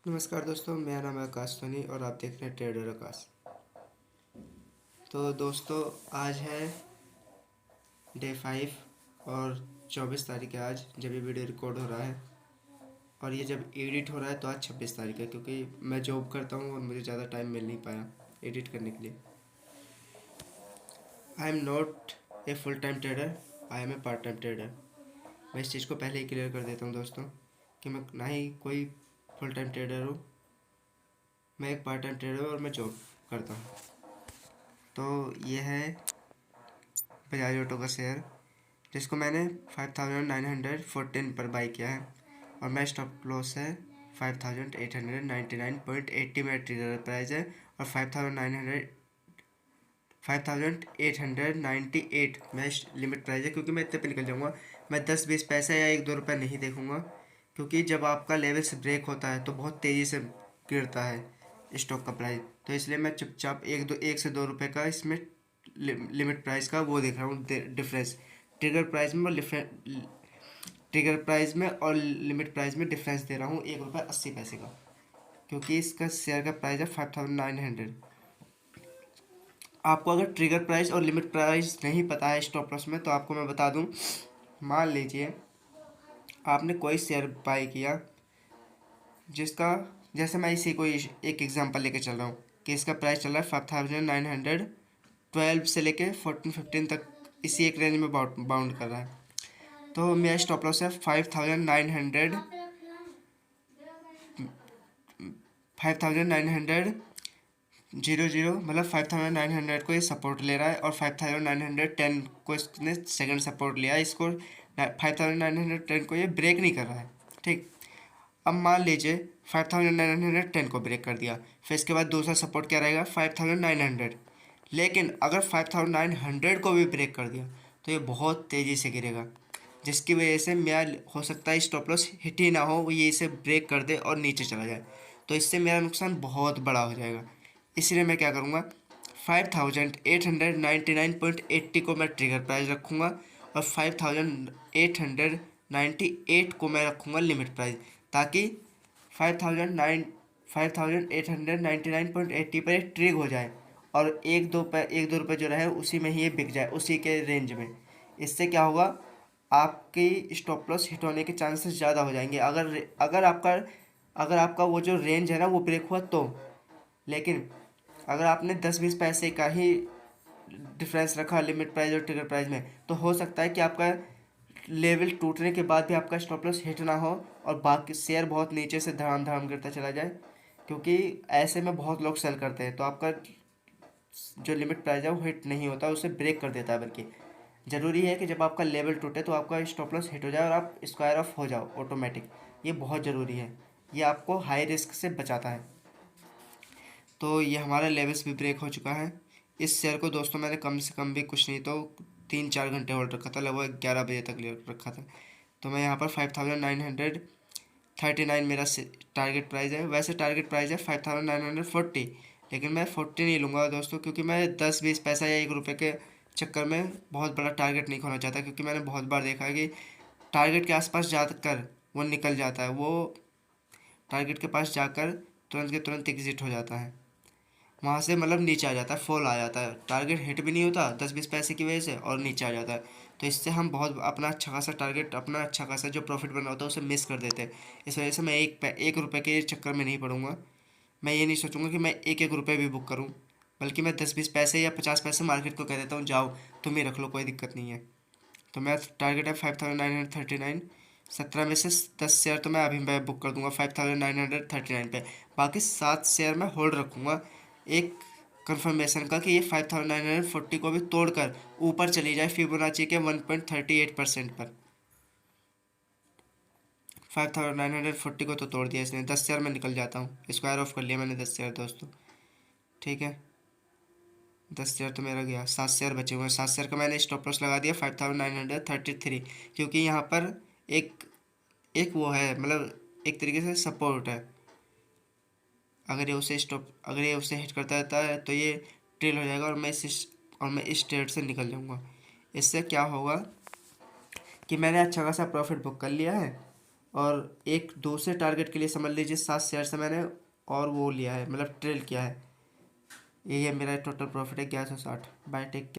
नमस्कार दोस्तों, मेरा नाम है आकाश सोनी और आप देख रहे हैं ट्रेडर आकाश। तो दोस्तों, आज है डे 5 और 24 तारीख है आज जब ये वीडियो रिकॉर्ड हो रहा है। और ये जब एडिट हो रहा है तो आज 26 तारीख है, क्योंकि मैं जॉब करता हूँ और मुझे ज़्यादा टाइम मिल नहीं पाया एडिट करने के लिए। I am not a full time trader, I am a part time trader. मैं इस चीज़ को पहले ही क्लियर कर देता हूँ दोस्तों कि मैं ना ही कोई फुल टाइम ट्रेडर हूँ, मैं एक पार्ट टाइम ट्रेडर हूँ और मैं जॉब करता हूँ। तो ये है बजाज ऑटो का शेयर, जिसको मैंने 5914 पर बाई किया है और मैं स्टॉप लॉस है 5899.80 मेरा ट्रिगर प्राइस है और 5898 मैं लिमिट प्राइस है, क्योंकि मैं इतने पे निकल जाऊंगा। मैं 10-20 पैसे या 1-2 रुपये नहीं देखूंगा, क्योंकि जब आपका लेवल से ब्रेक होता है तो बहुत तेज़ी से गिरता है स्टॉक का प्राइस। तो इसलिए मैं चुपचाप 1 से 2 रुपये का इसमें लिमिट प्राइस का वो देख रहा हूँ डिफरेंस। ट्रिगर प्राइस में ट्रिगर प्राइस में और लिमिट प्राइस में डिफरेंस दे रहा हूँ 1 रुपये 80 पैसे का, क्योंकि इसका शेयर का प्राइस है 5900। आपको अगर ट्रिगर प्राइस और लिमिट प्राइस नहीं पता है स्टॉप लॉस में, तो आपको मैं बता दूं। मान लीजिए आपने कोई शेयर बाय किया, जिसका जैसे मैं इसी कोई एक एग्जांपल लेके चल रहा हूँ कि इसका प्राइस चल रहा है 5912 से लेके 14-15 तक, इसी एक रेंज में बाउंड कर रहा है। तो मेरा स्टॉप लॉस है 5900 मतलब 5900 को ये सपोर्ट ले रहा है और 5910 को इसने सेकंड सपोर्ट लिया है। इसको 5910 को ये ब्रेक नहीं कर रहा है, ठीक। अब मान लीजिए 5910 को ब्रेक कर दिया, फिर इसके बाद दूसरा सपोर्ट क्या रहेगा 5900। लेकिन अगर 5900 को भी ब्रेक कर दिया तो ये बहुत तेज़ी से गिरेगा, जिसकी वजह से मेरा हो सकता है स्टॉप लॉस हिट ही ना हो, वो ये इसे ब्रेक कर दे और नीचे चला जाए, तो इससे मेरा नुकसान बहुत बड़ा हो जाएगा। इसलिए मैं क्या करूँगा, 5899.80 को मैं ट्रिगर प्राइस रखूँगा और 5898 को मैं रखूँगा लिमिट प्राइस, ताकि 5899.80 पर ये ट्रिग हो जाए और 1-2 रुपये जो रहे उसी में ही ये बिक जाए, उसी के रेंज में। इससे क्या होगा, आपकी स्टॉप लॉस हिट होने के चांसेस ज़्यादा हो जाएंगे, अगर आपका वो जो रेंज है ना वो ब्रेक हुआ तो। लेकिन अगर आपने 10-20 पैसे का ही डिफरेंस रखा लिमिट प्राइस और ट्रिगर प्राइस में, तो हो सकता है कि आपका लेवल टूटने के बाद भी आपका स्टॉप लॉस हिट ना हो और बाकी शेयर बहुत नीचे से धड़ाम धड़ाम गिरता चला जाए, क्योंकि ऐसे में बहुत लोग सेल करते हैं। तो आपका जो लिमिट प्राइस है वो हिट नहीं होता, उसे ब्रेक कर देता है। बल्कि ज़रूरी है कि जब आपका लेवल टूटे तो आपका स्टॉप लॉस हिट हो जाए और आप स्क्वायर ऑफ हो जाओ ऑटोमेटिक। ये बहुत ज़रूरी है, ये आपको हाई रिस्क से बचाता है। तो ये हमारा लेवल्स भी ब्रेक हो चुका है। इस शेयर को दोस्तों मैंने कम से कम भी कुछ नहीं तो 3-4 घंटे होल्ड रखा था, लगभग 11 बजे तक ले रखा था। तो मैं यहाँ पर 5939 मेरा टारगेट प्राइस है। वैसे टारगेट प्राइस है 5940, लेकिन मैं 40 नहीं लूँगा दोस्तों, क्योंकि मैं 10-20 पैसा या 1 रुपये के चक्कर में बहुत बड़ा टारगेट नहीं खोना चाहता, क्योंकि मैंने बहुत बार देखा है कि टारगेट के आसपास जाकर वो निकल जाता है, वो टारगेट के पास जाकर तुरंत के तुरंत एग्जिट हो जाता है, वहाँ से मतलब नीचे आ जाता है, फॉल आ जाता है, टारगेट हिट भी नहीं होता 10-20 पैसे की वजह से और नीचे आ जाता है। तो इससे हम बहुत अपना अच्छा खासा टारगेट, अपना अच्छा खासा जो प्रॉफिट बना होता है उसे मिस कर देते हैं। इस वजह से मैं 1 रुपये के चक्कर में नहीं पड़ूंगा। मैं ये नहीं सोचूंगा कि मैं 1-1 रुपये भी बुक करूँ, बल्कि मैं 10-20 पैसे या 50 पैसे मार्केट को कह देता हूँ, जाओ तुम ही रख लो, कोई दिक्कत नहीं है। तो मेरा टारगेट है 5939। 17 में से 10 शेयर तो मैं अभी मैं बुक कर दूंगा 5939 पे। बाकी 7 शेयर मैं होल्ड रखूँगा, एक कंफर्मेशन का कि ये 5940 को भी तोड़कर ऊपर चली जाए फिबोनाची के 1.38% पर। 5940 को तो तोड़ दिया इसने, 10 शेयर में निकल जाता हूँ, स्क्वायर ऑफ कर लिया मैंने 10 शेयर दोस्तों, ठीक है। 10 शेयर तो मेरा गया, 7 शेयर बचे हुए हैं। 7 शेयर का मैंने स्टॉप लॉस लगा दिया 5933, क्योंकि यहाँ पर एक एक वो है, मतलब एक तरीके से सपोर्ट है। अगर ये उसे हिट करता रहता है तो ये ट्रेल हो जाएगा और मैं इस ट्रेड से निकल जाऊंगा। इससे क्या होगा कि मैंने अच्छा खासा प्रॉफिट बुक कर लिया है और एक दूसरे टारगेट के लिए समझ लीजिए 7 शेयर से मैंने और वो लिया है, मतलब ट्रेल किया है। ये मेरा टोटल प्रॉफिट है 1160। Bye take.